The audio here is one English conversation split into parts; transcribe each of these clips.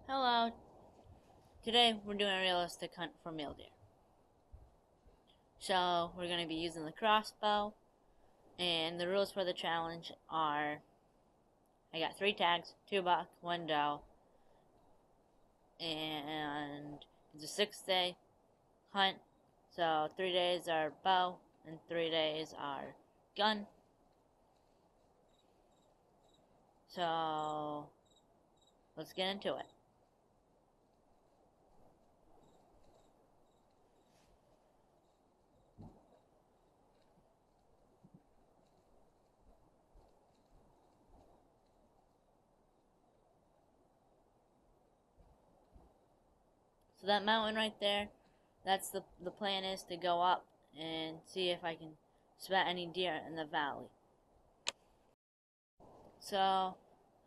Hello. Today we're doing a realistic hunt for mule deer. So we're going to be using the crossbow, and the rules for the challenge are: I got 3 tags, 2 buck, 1 doe, and it's a 6-day hunt. So 3 days are bow and 3 days are gun. So let's get into it. So that mountain right there, that's the plan is to go up and see if I can spot any deer in the valley. So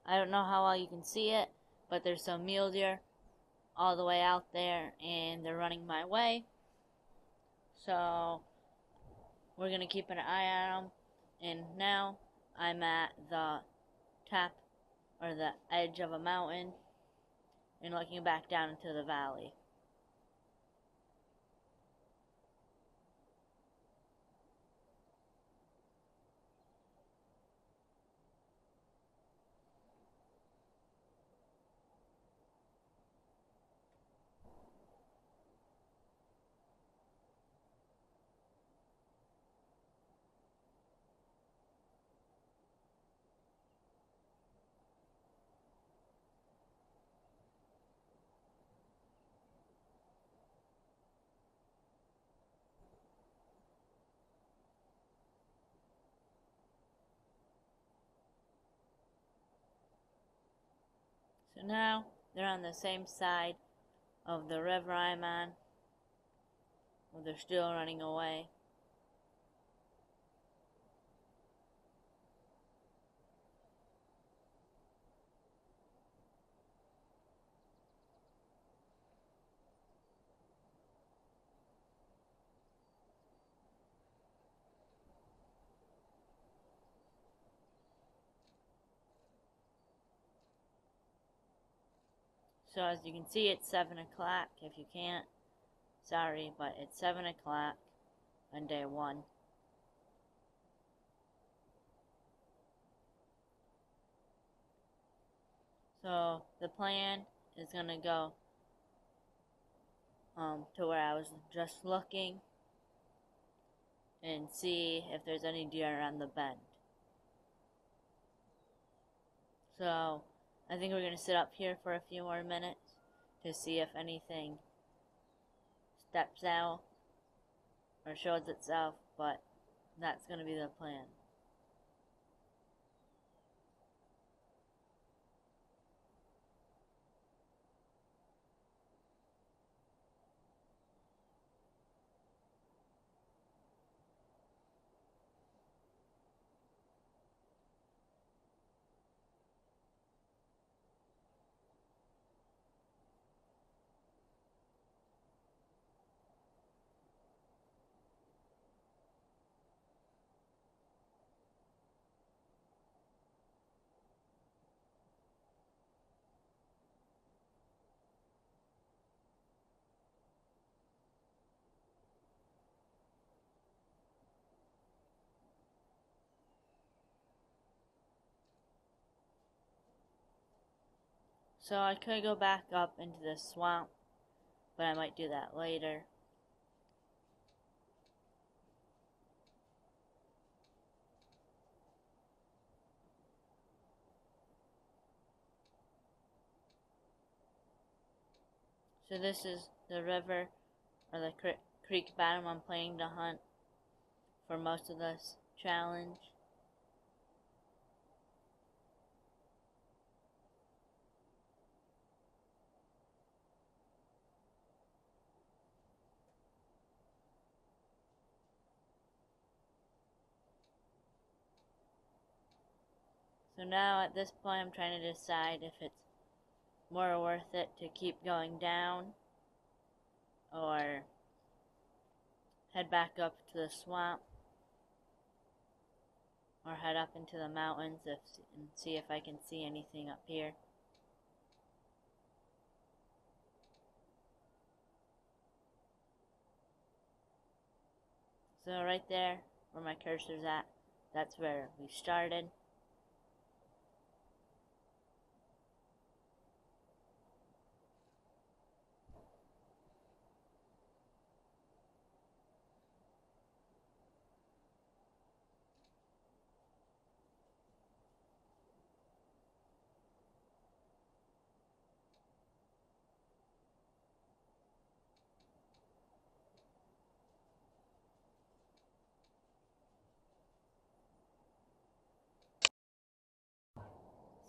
I don't know how well you can see it, but there's some mule deer all the way out there and they're running my way. So we're going to keep an eye on them. And now I'm at the top or the edge of a mountain and looking back down into the valley. So now they're on the same side of the river I'm on, but they're still running away. So as you can see, it's 7 o'clock. If you can't, sorry, but it's 7 o'clock on day 1. So the plan is going to go to where I was just looking and see if there's any deer on the bend. So I think we're going to sit up here for a few more minutes to see if anything steps out or shows itself, but that's going to be the plan. So I could go back up into the swamp, but I might do that later. So this is the river or the creek bottom I'm planning to hunt for most of this challenge. So now at this point I'm trying to decide if it's more worth it to keep going down or head back up to the swamp or head up into the mountains and see if I can see anything up here. So right there, where my cursor's at, that's where we started.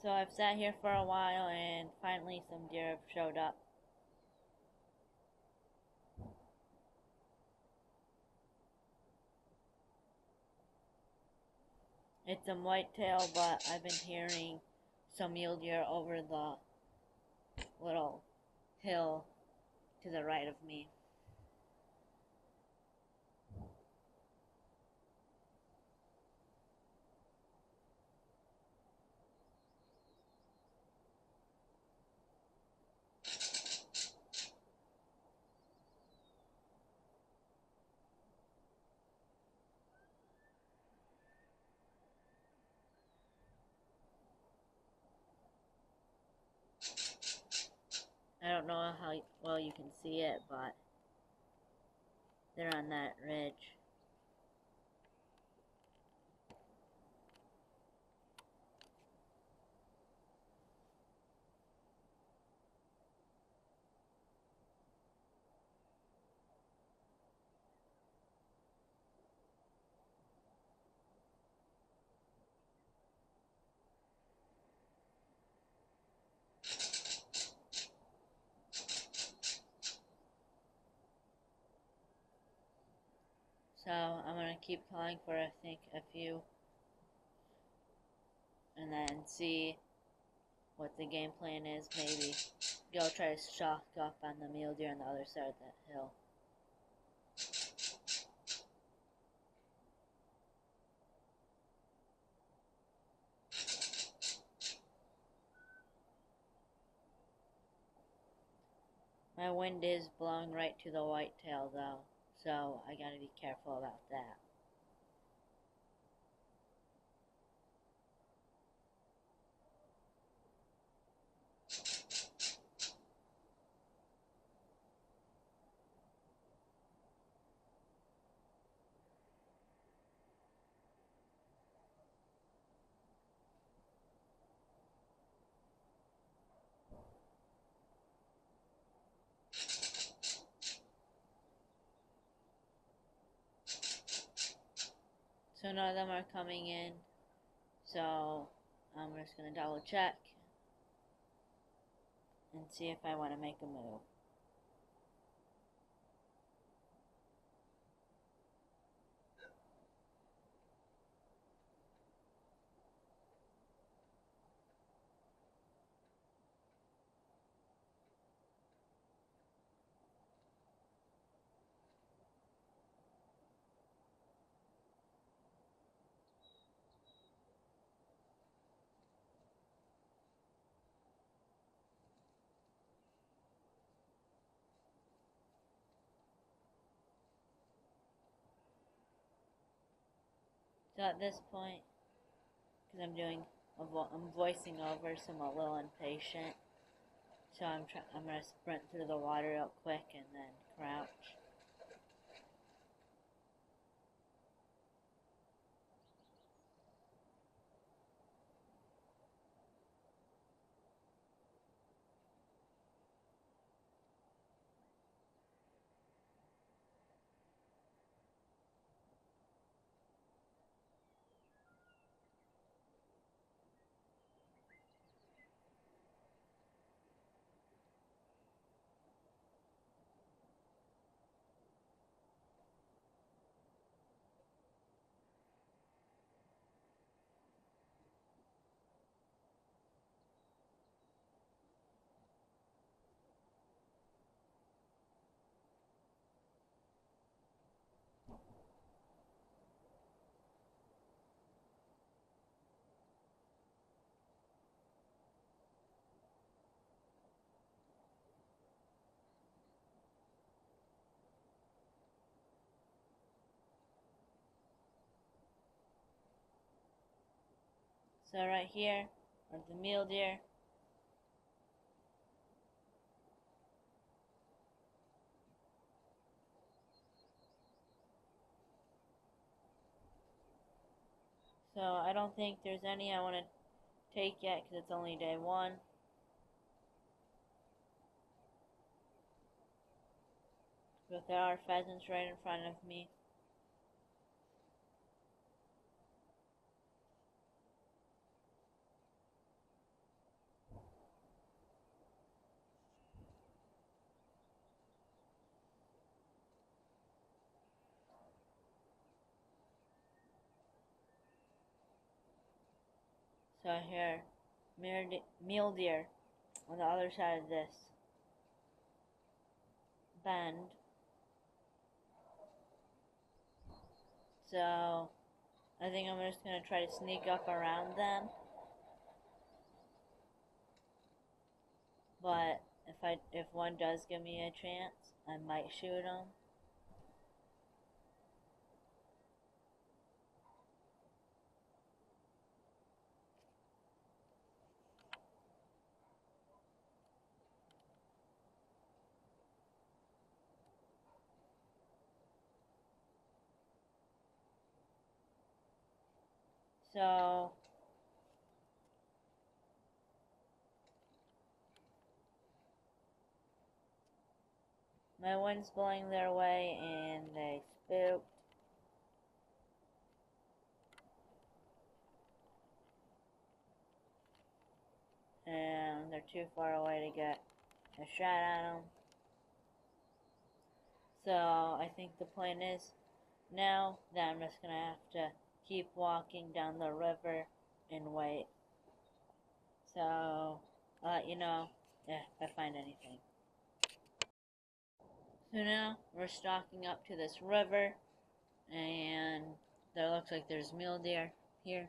So I've sat here for a while and finally some deer have showed up. It's some whitetail, but I've been hearing some mule deer over the little hill to the right of me. I don't know how well you can see it, but they're on that ridge. So I'm gonna keep calling for I think a few, and then see what the game plan is. Maybe go try to shock up on the mule deer on the other side of that hill. My wind is blowing right to the whitetail though, so I gotta be careful about that. So none of them are coming in, so I'm just gonna double check and see if I want to make a move. So at this point, because I'm voicing over, so I'm a little impatient. So I'm gonna sprint through the water real quick and then crouch. So right here are the mule deer. So I don't think there's any I want to take yet because it's only day one. But there are pheasants right in front of me. So here, mule deer on the other side of this bend. So I think I'm just going to try to sneak up around them. But if one does give me a chance, I might shoot them. So my wind's blowing their way and they spooked. And they're too far away to get a shot at them. So I think the plan is now that I'm just going to have to keep walking down the river and wait. So I'll let you know if I find anything. So now we're stalking up to this river, and there looks like there's mule deer here.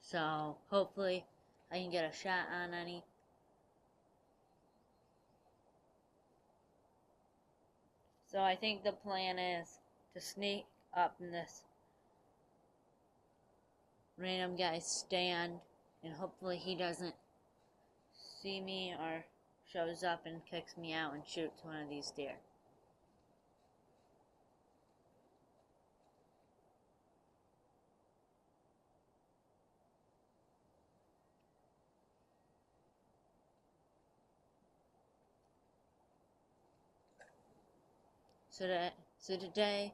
So hopefully I can get a shot on any. So I think the plan is to sneak up in this random guy's stand, and hopefully he doesn't see me or shows up and kicks me out and shoots one of these deer. So today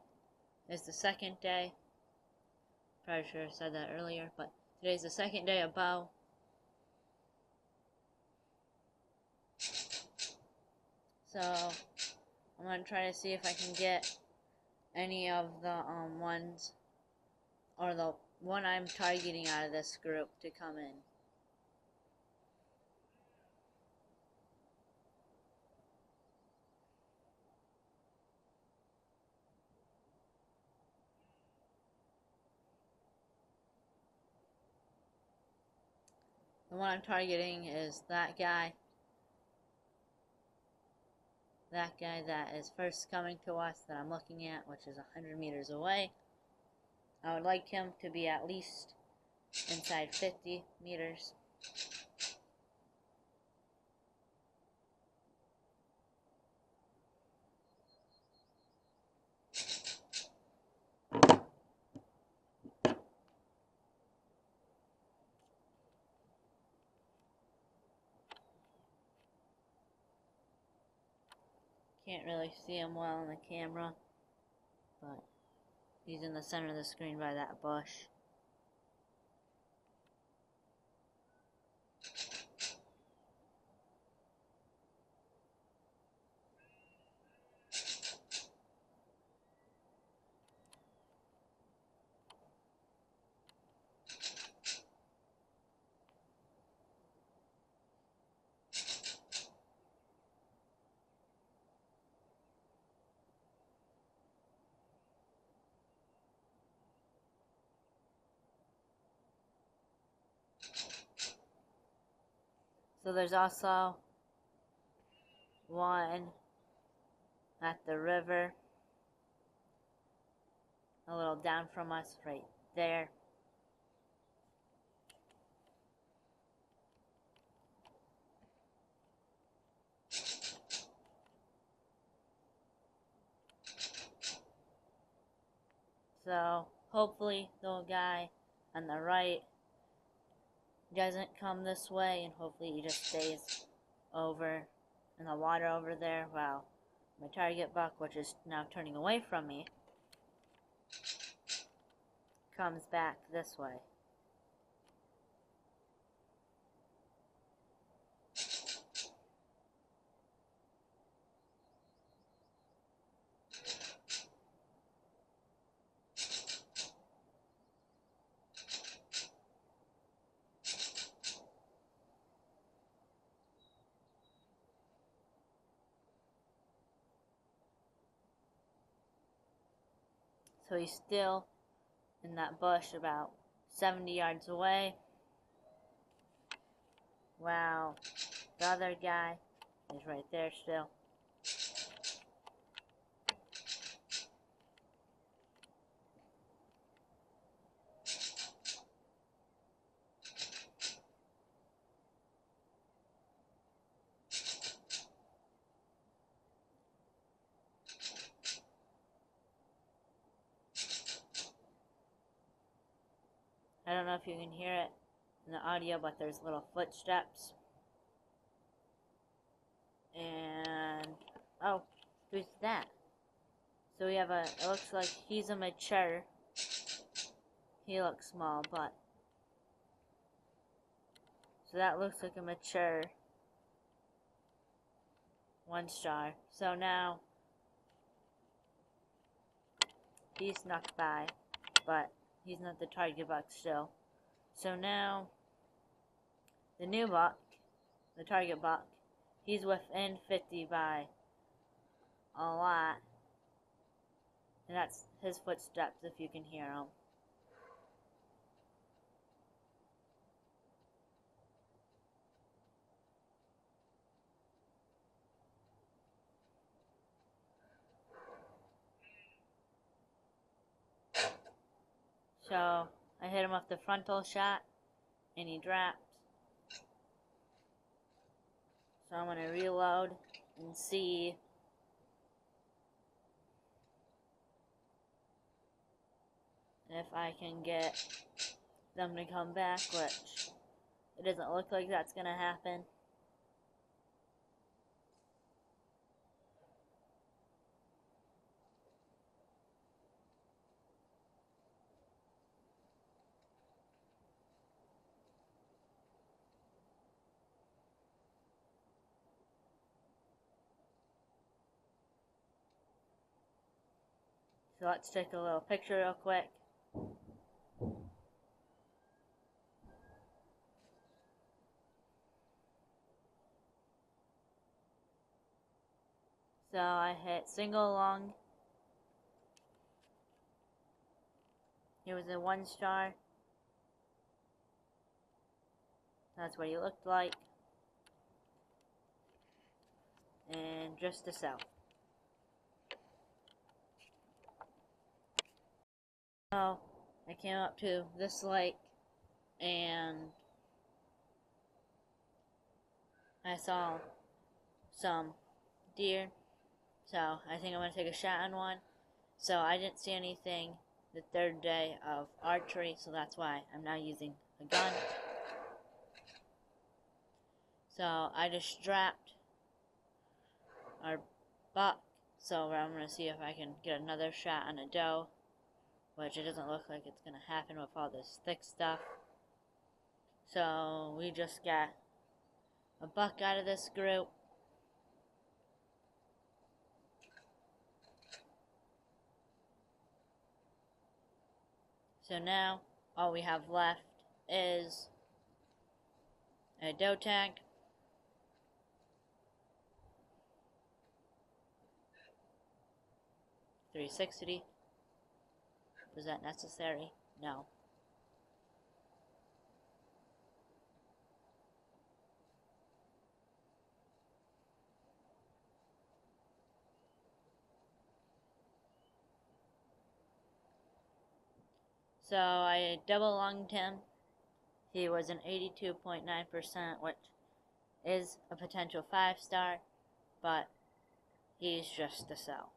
is the second day. Probably should have said that earlier, but today's the second day of bow. So I'm gonna try to see if I can get any of the ones, or the one I'm targeting out of this group, to come in. The one I'm targeting is that guy. That guy that is first coming to us that I'm looking at, which is 100 meters away. I would like him to be at least inside 50 meters. Can't really see him well on the camera, but he's in the center of the screen by that bush. So there's also one at the river, a little down from us right there. So hopefully the guy on the right doesn't come this way, and hopefully he just stays over in the water over there while my target buck, which is now turning away from me, comes back this way. So he's still in that bush about 70 yards away. Wow, the other guy is right there still. I don't know if you can hear it in the audio, but there's little footsteps. And, oh, who's that? So we have it looks like he's a mature. He looks small, but. So that looks like a mature 1-star. So now, he snuck by, but he's not the target buck still. So now, the new buck, the target buck, he's within 50 by a lot. And that's his footsteps if you can hear them. So I hit him with the frontal shot and he dropped. So I'm going to reload and see if I can get them to come back, which it doesn't look like that's going to happen. So let's take a little picture real quick. So I hit single lung. He was a 1-star. That's what he looked like. And just a cell. So I came up to this lake and I saw some deer. So I think I'm going to take a shot on one. So I didn't see anything the third day of archery, so that's why I'm now using a gun. So I just strapped our buck, so I'm going to see if I can get another shot on a doe, which it doesn't look like it's going to happen with all this thick stuff. So we just got a buck out of this group. So now all we have left is a doe tag, .360. Was that necessary? No. So I double lunged him. He was an 82.9%, which is a potential 5-star, but he's just a cell.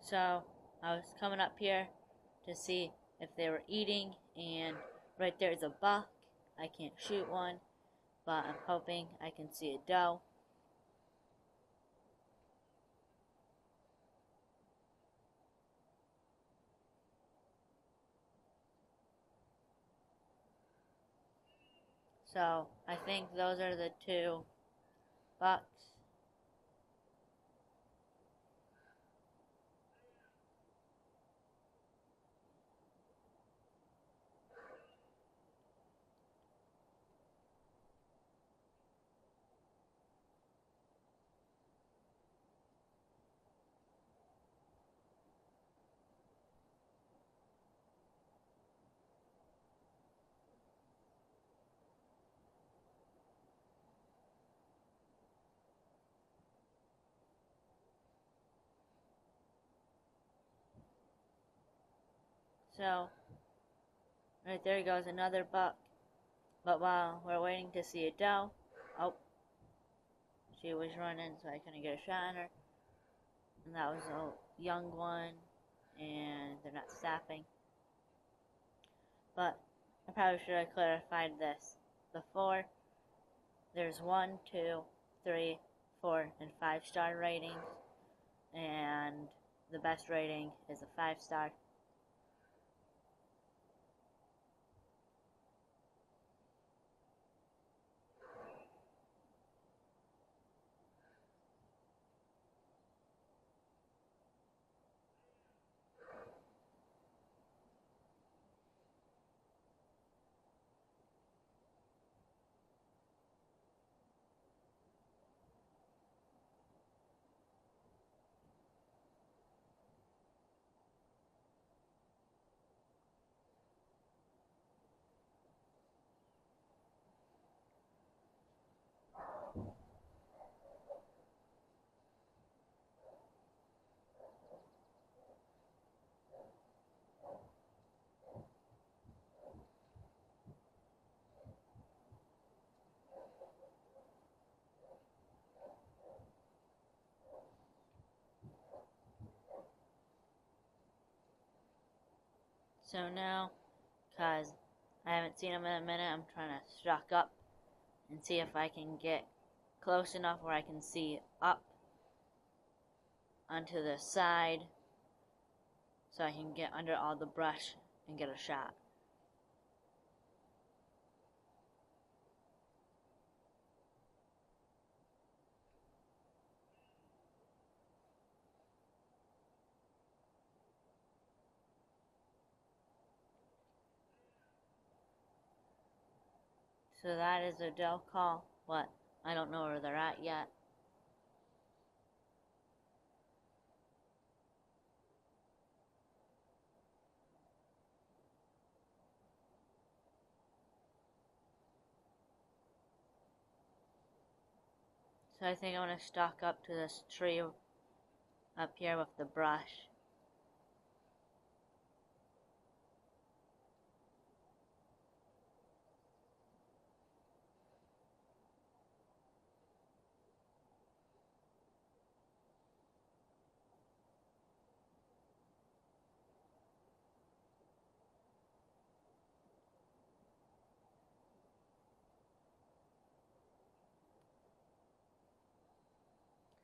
So I was coming up here to see if they were eating, and right there's a buck. I can't shoot one, but I'm hoping I can see a doe. So I think those are the two bucks. So right there goes another buck. But while we're waiting to see a doe, oh, she was running, so I couldn't get a shot on her. And that was a young one, and they're not stopping. But I probably should have clarified this before. There's 1, 2, 3, 4, and 5-star ratings, and the best rating is a 5-star. So now, because I haven't seen them in a minute, I'm trying to stock up and see if I can get close enough where I can see up onto the side so I can get under all the brush and get a shot. So that is a doe call, but I don't know where they're at yet. So I think I'm going to stalk up to this tree up here with the brush.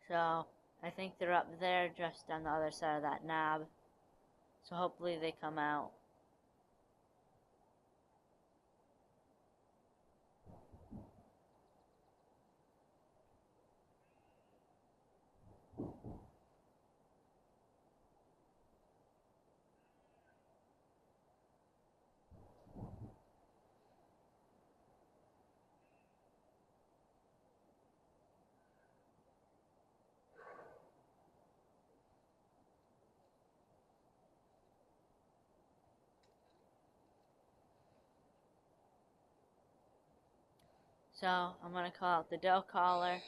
So I think they're up there just on the other side of that knob. So hopefully they come out. So I'm going to call out the doe caller.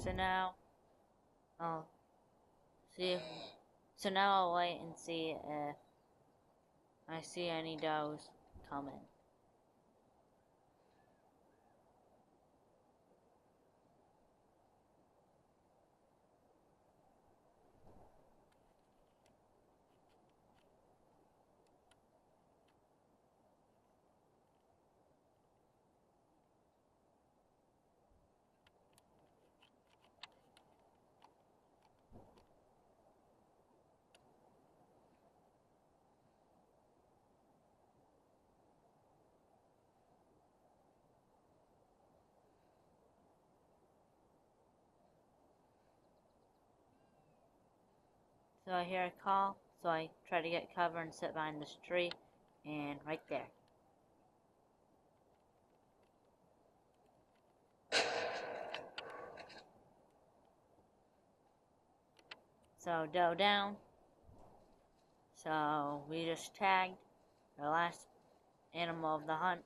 So now I'll see if, so now I'll wait and see if I see any does coming. So I hear a call, so I try to get cover and sit behind this tree, and right there. So doe down. So we just tagged the last animal of the hunt.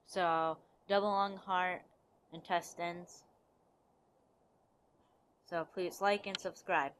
So double lung, heart, intestines. So please like and subscribe.